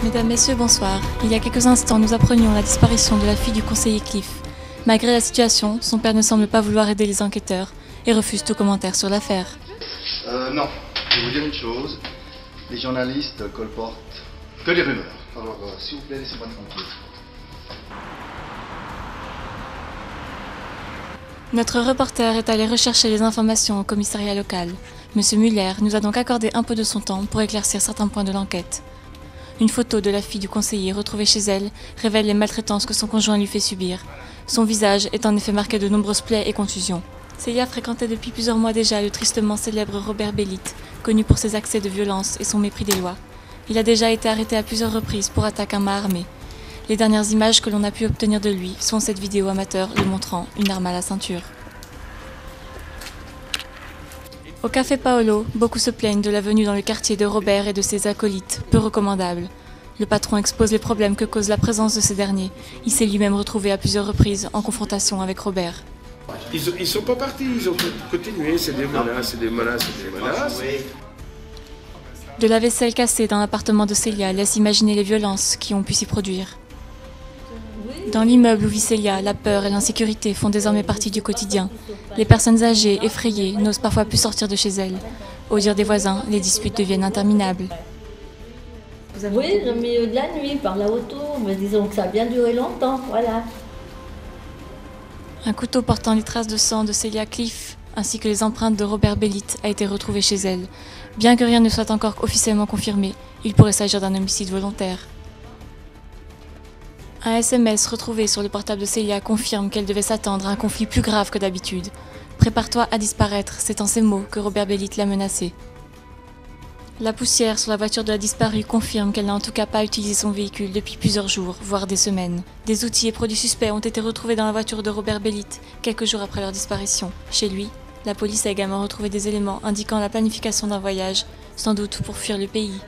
Mesdames, Messieurs, bonsoir. Il y a quelques instants, nous apprenions la disparition de la fille du conseiller Cliff. Malgré la situation, son père ne semble pas vouloir aider les enquêteurs et refuse tout commentaire sur l'affaire. Non, je vais vous dire une chose. Les journalistes colportent que les rumeurs. Alors, s'il vous plaît, laissez-moi tranquille. Notre reporter est allé rechercher les informations au commissariat local. Monsieur Muller nous a donc accordé un peu de son temps pour éclaircir certains points de l'enquête. Une photo de la fille du conseiller retrouvée chez elle révèle les maltraitances que son conjoint lui fait subir. Son visage est en effet marqué de nombreuses plaies et contusions. Célia fréquentait depuis plusieurs mois déjà le tristement célèbre Robert Belite, connu pour ses accès de violence et son mépris des lois. Il a déjà été arrêté à plusieurs reprises pour attaque à main armée. Les dernières images que l'on a pu obtenir de lui sont cette vidéo amateur le montrant, une arme à la ceinture. Au café Paolo, beaucoup se plaignent de la venue dans le quartier de Robert et de ses acolytes, peu recommandables. Le patron expose les problèmes que cause la présence de ces derniers. Il s'est lui-même retrouvé à plusieurs reprises en confrontation avec Robert. Ils sont pas partis, ils ont continué, c'est des menaces, c'est des menaces, c'est des menaces. De la vaisselle cassée dans l'appartement de Célia laisse imaginer les violences qui ont pu s'y produire. Dans l'immeuble où vit Célia, la peur et l'insécurité font désormais partie du quotidien. Les personnes âgées, effrayées, n'osent parfois plus sortir de chez elles. Au dire des voisins, les disputes deviennent interminables. Oui, au milieu de la nuit, par là autour, mais disons que ça a bien duré longtemps, voilà. Un couteau portant les traces de sang de Célia Cliff, ainsi que les empreintes de Robert Belite, a été retrouvé chez elle. Bien que rien ne soit encore officiellement confirmé, il pourrait s'agir d'un homicide volontaire. Un SMS retrouvé sur le portable de Célia confirme qu'elle devait s'attendre à un conflit plus grave que d'habitude. « Prépare-toi à disparaître », c'est en ces mots que Robert Belite l'a menacée. La poussière sur la voiture de la disparue confirme qu'elle n'a en tout cas pas utilisé son véhicule depuis plusieurs jours, voire des semaines. Des outils et produits suspects ont été retrouvés dans la voiture de Robert Belite, quelques jours après leur disparition. Chez lui, la police a également retrouvé des éléments indiquant la planification d'un voyage, sans doute pour fuir le pays.